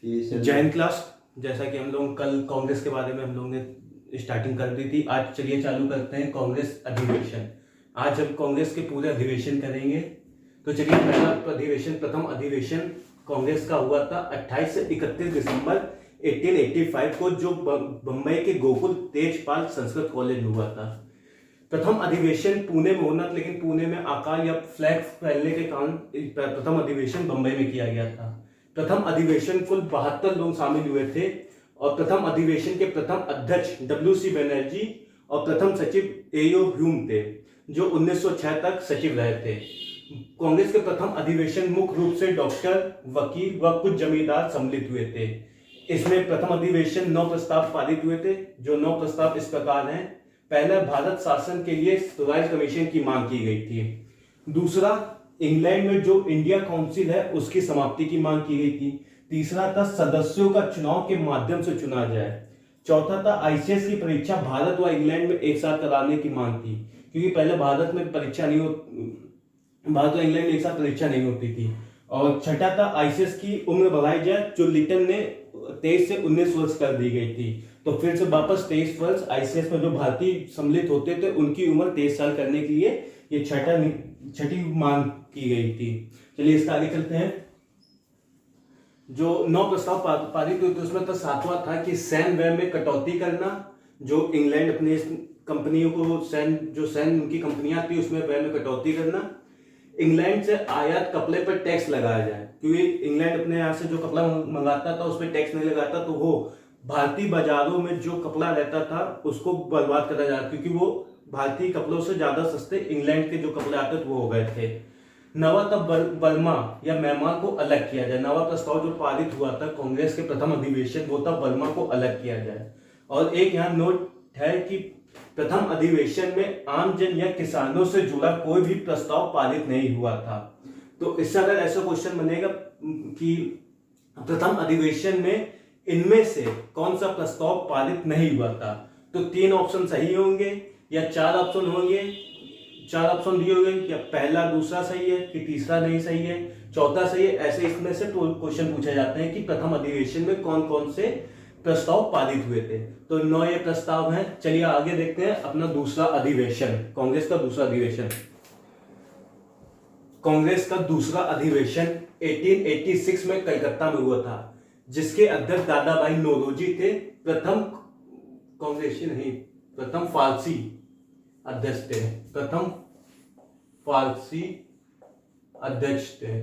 जय हिंद क्लास। जैसा कि हम लोग कल कांग्रेस के बारे में हम लोग ने स्टार्टिंग कर दी थी, आज चलिए चालू करते हैं कांग्रेस अधिवेशन। आज हम कांग्रेस के पूरे अधिवेशन करेंगे। तो चलिए, पहला अधिवेशन, प्रथम अधिवेशन कांग्रेस का हुआ था 28 से 31 दिसंबर 1885 को, जो बम्बई के गोकुल तेजपाल संस्कृत कॉलेज में हुआ था। प्रथम अधिवेशन पुणे में होना, लेकिन पुणे में अकाल या फ्लैग फैलने के कारण प्रथम अधिवेशन बम्बई में किया गया था। प्रथम अधिवेशन कुल 72 लोग शामिल हुए थे और प्रथम अधिवेशन के प्रथम अध्यक्ष WC बनर्जी और प्रथम सचिव AO ह्यूम थे, जो 1906 तक सचिव रहे थे। कांग्रेस के प्रथम अधिवेशन मुख्य रूप से डॉक्टर, वकील व कुछ जमींदार सम्मिलित हुए थे। इसमें प्रथम अधिवेशन 9 प्रस्ताव पारित हुए थे, जो 9 प्रस्ताव इस प्रकार हैं। पहला, भारत शासन के लिए स्वराज कमीशन की मांग की गई थी। दूसरा, इंग्लैंड में जो इंडिया काउंसिल है उसकी समाप्ति की मांग की गई थी। तीसरा था, सदस्यों का चुनाव के माध्यम से चुना जाए। चौथा था, ICS की परीक्षा भारत व इंग्लैंड में एक साथ कराने की मांग थी, क्योंकि पहले भारत में परीक्षा नहीं भारत और इंग्लैंड में एक साथ परीक्षा नहीं होती थी। और छठा था, ICS की उम्र बढ़ाई जाए, जो लिटन ने 23 से 19 वर्ष कर दी गई थी। तो फिर से वापस 23 वर्ष ICS में जो भारतीय सम्मिलित होते थे उनकी उम्र 23 साल करने के लिए ये छठी मांग की गई थी। चलिए इसका आगे चलते हैं। जो 9 प्रस्ताव पारित हुए थे उसमें तो 7वां था कि सैन्य व्यय में कटौती करना, जो इंग्लैंड अपनी कंपनियों को सैन्य उनकी कंपनियां थी उसमें व्यय में कटौती करना। इंग्लैंड से आयात कपड़े पर टैक्स लगाया जाए, क्योंकि इंग्लैंड अपने यहाँ से जो कपड़ा मंगाता था उस पर टैक्स नहीं लगाता, तो वो भारतीय बाजारों में जो कपड़ा रहता था उसको बर्बाद करा जाए, क्योंकि वो भारतीय कपड़ों से ज्यादा सस्ते इंग्लैंड के जो कपड़े आते थे वो हो गए थे। नवा तब बर्मा या म्यांमार को अलग किया जाए। नवा प्रस्ताव जो पारित हुआ था कांग्रेस के प्रथम अधिवेशन वो था बर्मा को अलग किया जाए। और एक यहाँ नोट है कि प्रथम अधिवेशन में आम जन या किसानों से जुड़ा कोई भी प्रस्ताव पारित नहीं हुआ था। तो इससे अगर ऐसा क्वेश्चन बनेगा कि प्रथम अधिवेशन में इनमें से कौन सा प्रस्ताव पारित नहीं हुआ था, तो 3 ऑप्शन सही होंगे या 4 ऑप्शन होंगे। 4 ऑप्शन दिए होंगे, या पहला दूसरा सही है कि तीसरा नहीं सही है, चौथा सही है। ऐसे इसमें से क्वेश्चन पूछे जाते हैं कि प्रथम अधिवेशन में कौन कौन से प्रस्ताव पारित हुए थे। तो 9 ये प्रस्ताव हैं। चलिए आगे देखते हैं अपना दूसरा अधिवेशन, कांग्रेस का दूसरा अधिवेशन। कांग्रेस का दूसरा अधिवेशन 1886 में कलकत्ता में हुआ था, जिसके अध्यक्ष दादा भाई नौरोजी थे। प्रथम कांग्रेसी नहीं, प्रथम फारसी अध्यक्ष थे। प्रथम फारसी अध्यक्ष थे।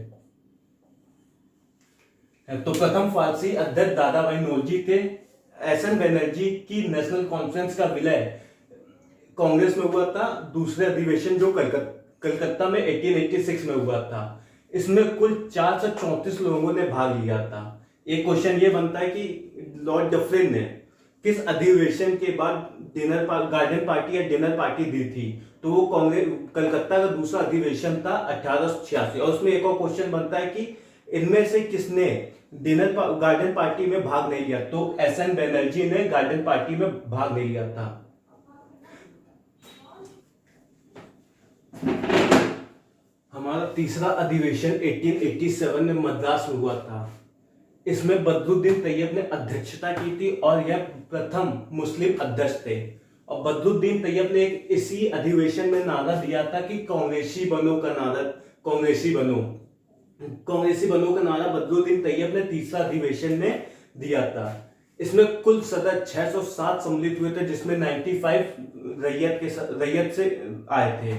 तो प्रथम फारसी अध्यक्ष दादा भाई नौरोजी थे। SN बनर्जी की नेशनल कॉन्फ्रेंस का विलय कांग्रेस में हुआ था। दूसरे अधिवेशन जो कलकत्ता में 1886 में हुआ था, इसमें कुल 4 से 34 लोगों ने भाग लिया था। एक क्वेश्चन ये बनता है कि लॉर्ड डफरिन ने किस अधिवेशन के बाद गार्डन पार्टी या डिनर पार्टी दी थी, तो वो कांग्रेस कलकत्ता का दूसरा अधिवेशन था 1886। और उसमें एक और क्वेश्चन बनता है कि इनमें से किसने गार्डन पार्टी में भाग नहीं लिया, तो SN बनर्जी ने गार्डन पार्टी में भाग नहीं लिया था। हमारा तीसरा अधिवेशन 1887 में मद्रास में हुआ था। इसमें बदरुद्दीन तैयब ने अध्यक्षता की थी और यह प्रथम मुस्लिम अध्यक्ष थे। और बदरुद्दीन तैयब ने इसी अधिवेशन में नारा दिया था कि कांग्रेसी बनो का नारा, कांग्रेसी बनो का नारा बदरुद्दीन तैयब ने तीसरा अधिवेशन में दिया था। इसमें कुल सदस्य 607 सम्मिलित हुए थे, जिसमें 95 रैयत से आए थे।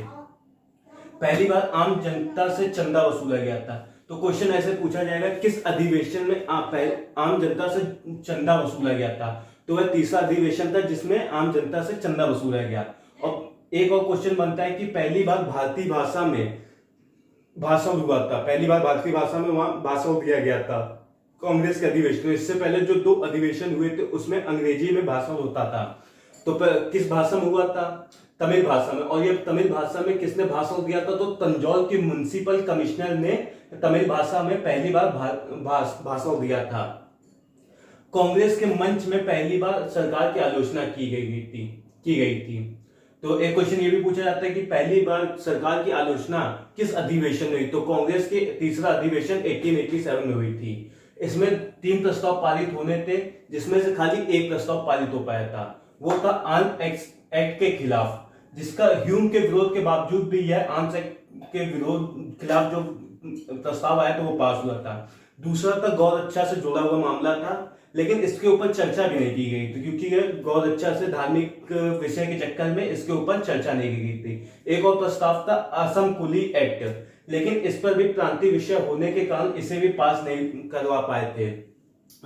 पहली बार आम जनता से चंदा वसूला गया था। तो क्वेश्चन ऐसे पूछा जाएगा, किस अधिवेशन में आम जनता से चंदा वसूला गया था, तो वह तीसरा अधिवेशन था जिसमें आम जनता से चंदा वसूला गया। और एक और क्वेश्चन बनता है कि पहली बार भारतीय भाषा में भाषण हुआ था, पहली बार भारतीय भाषा में वहां भाषण दिया गया था कांग्रेस के अधिवेशन में। इससे पहले जो 2 अधिवेशन हुए थे उसमें अंग्रेजी में भाषण होता था। तो किस भाषा में हुआ था? तमिल भाषा में। और ये तमिल भाषा में किसने भाषण दिया था, तो तंजौर के म्युनिसिपल कमिश्नर ने तमिल भाषा में पहली बार भाषण दिया था। कांग्रेस के मंच में पहली बार सरकार की आलोचना की गई थी। तो एक क्वेश्चन ये भी पूछा जाता है कि पहली बार सरकार की आलोचना किस अधिवेशन में हुई, तो कांग्रेस के तीसरा अधिवेशन 1887 में हुई थी। इसमें 3 प्रस्ताव पारित होने थे, जिसमें से खाली एक प्रस्ताव पारित हो पाया था, वो था आर्म्स एक्ट के खिलाफ, जिसका ह्यूम के विरोध के बावजूद भी यह आर्म्स एक्ट के विरोध खिलाफ जो प्रस्ताव आया तो वो पास हुआ था। दूसरा था गौ रक्षा से जुड़ा हुआ मामला था, लेकिन इसके ऊपर चर्चा भी नहीं की गई थी, क्योंकि यह गौ रक्षा से धार्मिक विषय के चक्कर में इसके ऊपर चर्चा नहीं की गई थी। एक और प्रस्ताव था असम कुली एक्ट, लेकिन इस पर भी प्रांतीय विषय होने के कारण इसे भी पास नहीं करवा पाए थे।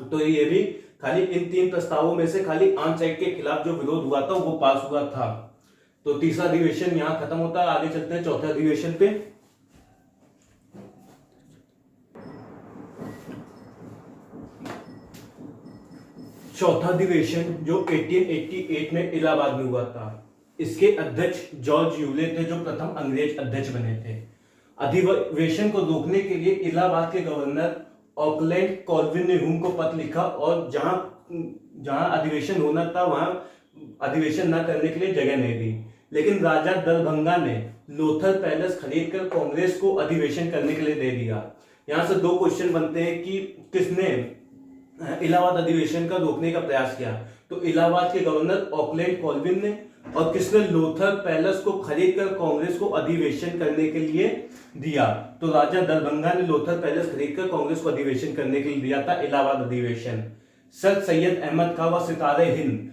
तो ये भी खाली इन 3 प्रस्तावों में से खाली आर्म्स एक्ट के खिलाफ जो विरोध हुआ था वो पास हुआ था। तो तीसरा अधिवेशन यहाँ खत्म होता है। आगे चलते हैं चौथे अधिवेशन पे। चौथा अधिवेशन जो 1888 में इलाहाबाद में हुआ था, इसके अध्यक्ष जॉर्ज यूले थे, जो प्रथम अंग्रेज अध्यक्ष बने थे। अधिवेशन को रोकने के लिए इलाहाबाद के गवर्नर ऑकलैंड कॉल्विन ने ह्यूम को पत्र लिखा और जहां अधिवेशन होना था वहां अधिवेशन न करने के लिए जगह नहीं दी। लेकिन राजा दरभंगा ने लोथल पैलेस खरीदकर कांग्रेस को अधिवेशन करने के लिए दे दिया। यहां से 2 क्वेश्चन बनते हैं कि किसने इलाहाबाद अधिवेशन का रोकने का प्रयास किया। तो इलाहाबाद के गवर्नर ऑकलैंड कॉल्विन ने, और किसने लोथल पैलेस को खरीदकर कांग्रेस को अधिवेशन करने के लिए दिया। तो राजा दरभंगा ने लोथल पैलेस खरीदकर कांग्रेस को अधिवेशन करने के लिए दिया था इलाहाबाद अधिवेशन। सर सैयद अहमद खां व सितारे हिंद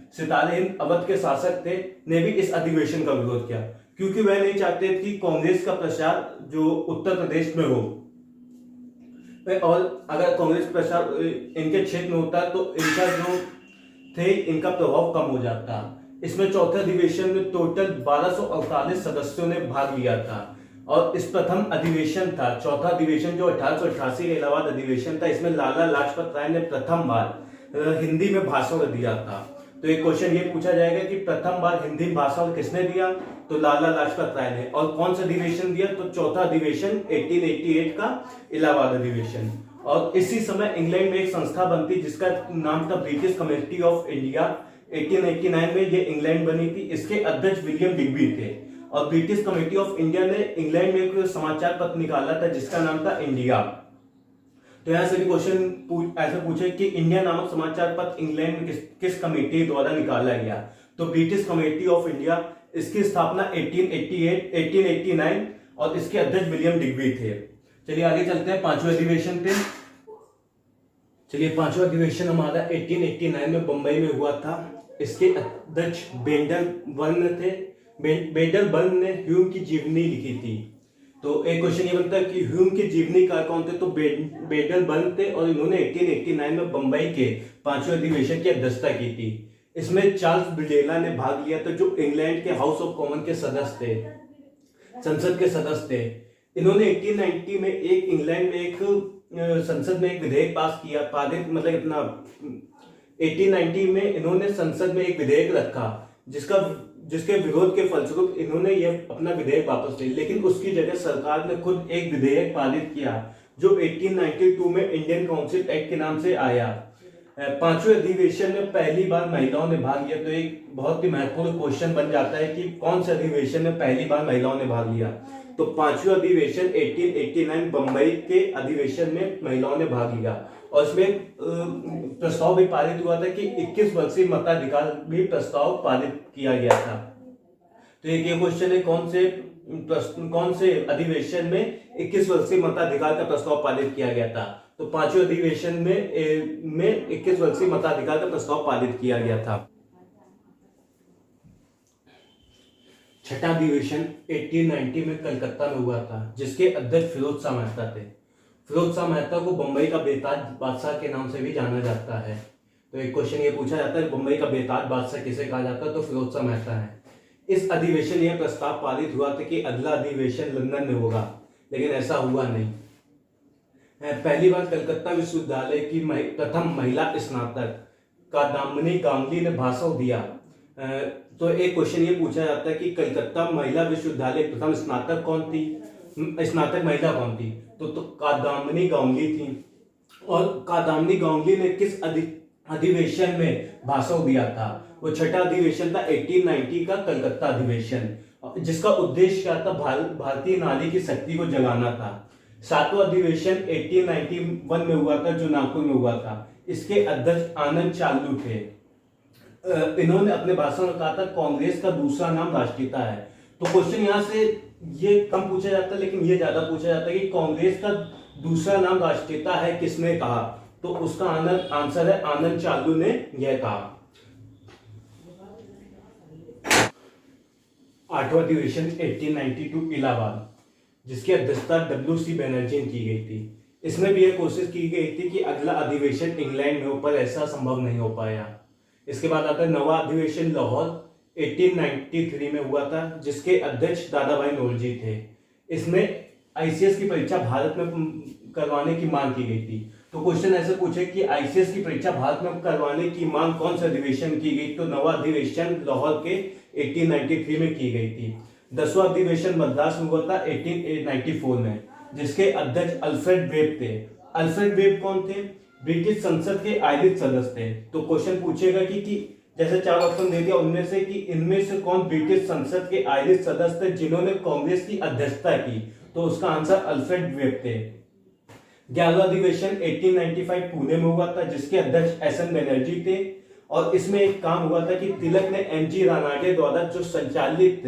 अवध के शासक थे, ने भी इस अधिवेशन का विरोध किया, क्योंकि वह नहीं चाहते कि कांग्रेस का प्रसार जो उत्तर प्रदेश में हो, और अगर कांग्रेस प्रसार इनके क्षेत्र में होता तो इनका जो थे इनका प्रभाव कम हो जाता। इसमें चौथे अधिवेशन में टोटल 1248 सदस्यों ने भाग लिया था, और इस प्रथम अधिवेशन था चौथा अधिवेशन जो 1888 का इलाहाबाद अधिवेशन था। इसमें लाला लाजपत राय ने प्रथम बार हिंदी में भाषण दिया था। तो एक क्वेश्चन ये पूछा जाएगा कि प्रथम बार हिंदी भाषण किसने दिया, तो लाला लाजपत राय ने। और कौन सा अधिवेशन दिया, तो चौथा अधिवेशन 1888 का इलाहाबाद अधिवेशन। और इसी समय इंग्लैंड में एक संस्था बनती जिसका नाम था ब्रिटिश कमेटी ऑफ इंडिया। 1889 में ये इंग्लैंड बनी थी। इसके अध्यक्ष विलियम डिग्बी थे, और ब्रिटिश कमेटी ऑफ इंडिया ने इंग्लैंड में एक समाचार पत्र निकाला था जिसका नाम था इंडिया। तो यहां से भी क्वेश्चन ऐसे पूछे कि इंडिया नामक समाचार पत्र इंग्लैंड में किस कमेटी द्वारा निकाला गया, तो ब्रिटिश कमेटी ऑफ इंडिया। इसकी स्थापना 1889 और इसके अध्यक्ष विलियम डिग्बी थे। चलिए आगे चलते हैं 5वें अधिवेशन पे। चलिए 5वां अधिवेशन हमारा 1889 में बंबई में हुआ था। इसके अध्यक्ष बेंडल बर्न थे। बेंडल बर्न ने ह्यूम की जीवनी लिखी थी। तो एक क्वेश्चन ये बनता है कि ह्यूम की जीवनी का कौन थे, तो बेंडल बर्न थे, और इन्होंने 1889 में बंबई के 5वें अधिवेशन की अध्यक्षता की थी। इसमें चार्ल्स बिडेला ने भाग लिया था, जो इंग्लैंड के हाउस ऑफ कॉमन के सदस्य थे, संसद के सदस्य थे। इन्होंने 1890 में इंग्लैंड में एक संसद में एक विधेयक पास किया, मतलब इतना 1890 में इन्होंने संसद में एक विधेयक रखा जिसके विरोध के फलस्वरूप इन्होंने यह अपना विधेयक वापस ले, लेकिन उसकी जगह सरकार ने खुद एक विधेयक पारित किया जो 1892 में इंडियन काउंसिल एक्ट के नाम से आया। 5वें अधिवेशन में पहली बार महिलाओं ने भाग लिया। तो एक बहुत ही महत्वपूर्ण क्वेश्चन बन जाता है कि कौन से अधिवेशन में पहली बार महिलाओं ने भाग लिया। तो 5वां अधिवेशन 1889 बंबई के अधिवेशन में महिलाओं ने भाग लिया, और इसमें प्रस्ताव भी पारित हुआ था कि 21 वर्षीय मताधिकार भी प्रस्ताव पारित किया गया था। तो एक ये क्वेश्चन है कौन से अधिवेशन में 21 वर्षीय मताधिकार का प्रस्ताव पारित किया गया था। तो 5वें अधिवेशन में 21 वर्षीय मताधिकार का प्रस्ताव पारित किया गया था। छठा अधिवेशन 1890 में कलकत्ता में हुआ था, जिसके अध्यक्ष फिरोज शाह मेहता थे। फिरोज शाह मेहता को बंबई का बेताज बादशाह के नाम से भी जाना जाता है। तो एक क्वेश्चन ये पूछा जाता है बंबई का बेताज बादशाह किसे कहा जाता है, तो फिरोज शाह मेहता है। इस अधिवेशन यह प्रस्ताव पारित हुआ था कि अगला अधिवेशन लंदन में होगा, लेकिन ऐसा हुआ नहीं। पहली बार कलकत्ता विश्वविद्यालय की प्रथम महिला स्नातक कादम्बिनी गांगुली ने भाषण दिया। तो एक क्वेश्चन ये पूछा जाता है कि कलकत्ता महिला विश्वविद्यालय प्रथम स्नातक महिला कौन थी, तो कादम्बिनी गांगुली थी। और कादम्बिनी गांगुली ने किस अधिवेशन में भाषण दिया था, वो छठा अधिवेशन था 1890 का कलकत्ता अधिवेशन, जिसका उद्देश्य क्या था, भारतीय नारी की शक्ति को जगाना था। सातवां अधिवेशन 1891 में हुआ था, जो नागपुर में हुआ था। इसके अध्यक्ष आनंद चालू थे। इन्होंने अपने भाषण में कहा था कांग्रेस का दूसरा नाम राष्ट्रीयता है। तो क्वेश्चन यहाँ से ये कम पूछा जाता है, लेकिन ये ज्यादा पूछा जाता है कि कांग्रेस का दूसरा नाम राष्ट्रीयता है, किसने कहा? तो उसका आंसर है आनंद चालू ने यह कहा। आठवां अधिवेशन 1892 इलाहाबाद, जिसकी अध्यक्षता WC बनर्जी ने की गई थी। इसमें भी यह कोशिश की गई थी कि अगला अधिवेशन इंग्लैंड में हो, पर ऐसा संभव नहीं हो पाया। इसके बाद आता है नवा अधिवेशन लाहौर 1893 में हुआ था, जिसके अध्यक्ष दादा भाई नौरोजी थे। इसमें ICS की परीक्षा भारत में करवाने की मांग की गई थी। तो क्वेश्चन ऐसे पूछे कि ICS की परीक्षा भारत में करवाने की मांग कौन से अधिवेशन की गई? तो नवा अधिवेशन लाहौर के 1893 में की गई थी। 10वां अधिवेशन मद्रास में हुआ था 1894 में, जिसके अध्यक्ष अल्फ्रेड वेब थे। अल्फ्रेड वेब कौन थे? ब्रिटिश संसद के आयरिश सदस्य थे। तो क्वेश्चन पूछेगा कि जैसे 4 ऑप्शन दे दिया, उनमें से कि इनमें से कौन ब्रिटिश संसद के आयरिश सदस्य थे जिन्होंने कांग्रेस की अध्यक्षता की? तो उसका आंसर अल्फ्रेड वेब थे। 11वां अधिवेशन 1895 पुणे में हुआ था, जिसके अध्यक्ष SN बनर्जी थे। और इसमें एक काम हुआ था कि तिलक ने MG रानाडे द्वारा जो संचालित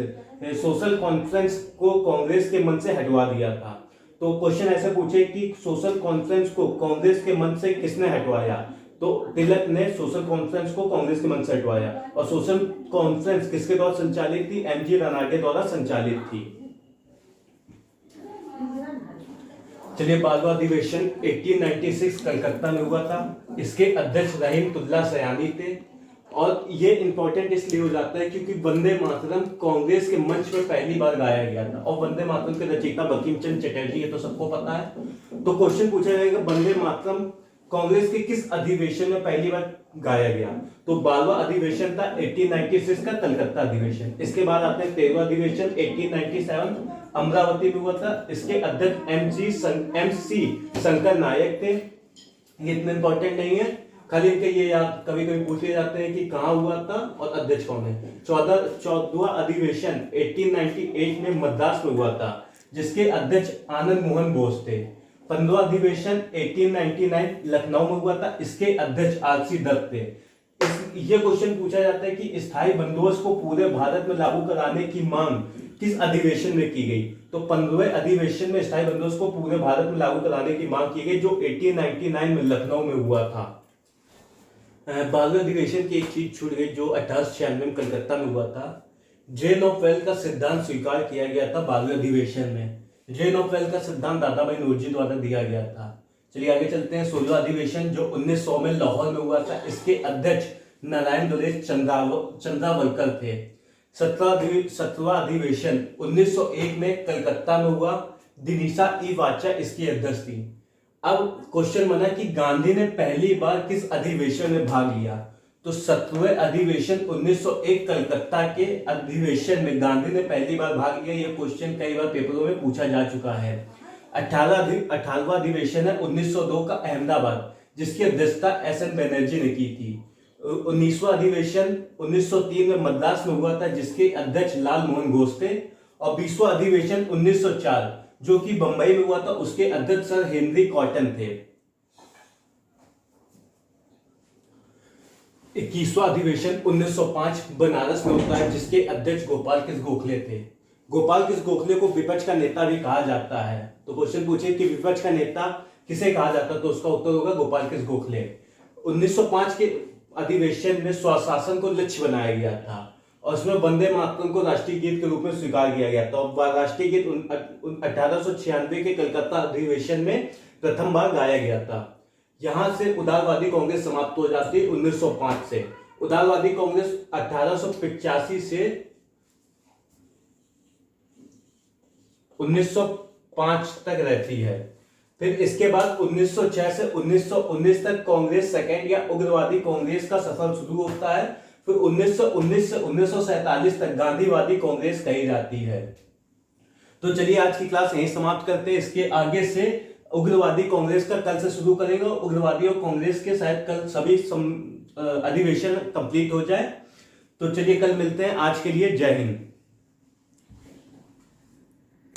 सोशल कॉन्फ्रेंस को कांग्रेस के मन से हटवा दिया था। तो क्वेश्चन ऐसे पूछे कि सोशल कॉन्फ्रेंस को कांग्रेस के मन से किसने हटवाया? तो तिलक ने सोशल कॉन्फ्रेंस को कांग्रेस के मन से हटवाया। और सोशल कॉन्फ्रेंस किसके द्वारा संचालित थी? MG रानाडे द्वारा संचालित थी। चलिए 12वां अधिवेशन 1896 कलकत्ता में हुआ था। इसके अध्यक्ष रहीमतुल्लाह सयानी थे। और ये इंपॉर्टेंट इसलिए हो जाता है क्योंकि वंदे मातरम कांग्रेस के मंच पर पहली बार गाया गया था। और वंदे मातरम के रचयिता बंकिम चंद्र चटर्जी, ये तो सबको पता है। तो क्वेश्चन पूछा जाएगा वंदे मातरम कांग्रेस के किस अधिवेशन में पहली बार गाया गया? तो 12वां अधिवेशन था 1896 का कलकत्ता अधिवेशन। इसके बाद आते हैं 13वां अधिवेशन 1897 अमरावती में हुआ था। इसके अध्यक्ष MC शंकर नायक थे। ये इतने इंपॉर्टेंट नहीं है, खाली इनके ये याद कभी कभी पूछे जाते हैं कि कहाँ हुआ था और अध्यक्ष कौन है। 14वां अधिवेशन 1898 में मद्रास में हुआ था, जिसके अध्यक्ष आनंद मोहन बोस थे। 15वां अधिवेशन 1899 लखनऊ में हुआ था। इसके अध्यक्ष RC दत्त थे। ये क्वेश्चन पूछा जाता है कि स्थायी बंदोबस्त को पूरे भारत में लागू कराने की मांग किस अधिवेशन में की गई? तो 15वें अधिवेशन में स्थायी बंदोबस्त को पूरे भारत में लागू कराने की मांग की गई, जो 1899 में लखनऊ में हुआ था। 12वें अधिवेशन की एक चीज छूट गई, जो 1896 में कलकत्ता में हुआ था। ड्रेन ऑफ वेल्थ का सिद्धांत स्वीकार किया गया था 12वें अधिवेशन में। ड्रेन ऑफ वेल्थ का सिद्धांत दादा भाई नौरोजी द्वारा दिया गया था। चलिए आगे चलते हैं। 16वां अधिवेशन जो 1900 में लाहौर में हुआ था। इसके अध्यक्ष नारायण दुलेश चंद्रावलकर थे। 17वां अधिवेशन 1901 में कलकत्ता में हुआ। दिनीशा ई वाचा इसकी अध्यक्ष थी। अब क्वेश्चन बना कि गांधी ने पहली बार किस अधिवेशन में भाग लिया? तो 17वें अधिवेशन 1901 कलकत्ता के अधिवेशन में गांधी ने पहली बार भाग लिया। यह क्वेश्चन कई बार पेपरों में पूछा जा चुका है। 18वां अधिवेशन है 1902 का अहमदाबाद, जिसकी अध्यक्षता SN बनर्जी ने की थी। 19वां अधिवेशन 1903 में मद्रास में हुआ था, जिसके अध्यक्ष लाल मोहन घोष थे। और 20वां अधिवेशन 1904 जो कि बंबई में हुआ था, उसके अध्यक्ष सर हेनरी कॉटन थे। 21वां अधिवेशन 1905 बनारस में होता है, जिसके अध्यक्ष गोपाल कृष्ण गोखले थे। गोपाल कृष्ण गोखले को विपक्ष का नेता भी कहा जाता है। तो क्वेश्चन पूछे कि विपक्ष का नेता किसे कहा जाता है? तो उसका उत्तर होगा गोपाल कृष्ण गोखले। 1905 के अधिवेशन में स्वशासन को लक्ष्य बनाया गया था और उसमें वंदे मातरम को राष्ट्रीय गीत के रूप में स्वीकार किया गया था। और राष्ट्रीय गीत 1896 के कलकत्ता अधिवेशन में प्रथम बार गाया गया था। यहां से उदारवादी कांग्रेस समाप्त हो जाती है 1905 से। उदारवादी कांग्रेस 1885 से 1905 तक रहती है। फिर इसके बाद 1906 से 1919 तक कांग्रेस सेकेंड या उग्रवादी कांग्रेस का सफर शुरू होता है। फिर 1919 से 1947 तक गांधीवादी कांग्रेस कही जाती है। तो चलिए आज की क्लास यहीं समाप्त करते हैं। इसके आगे से उग्रवादी कांग्रेस का कल से शुरू करेंगे। उग्रवादी और कांग्रेस के शायद कल सभी अधिवेशन कंप्लीट हो जाए। तो चलिए कल मिलते हैं। आज के लिए जय हिंद।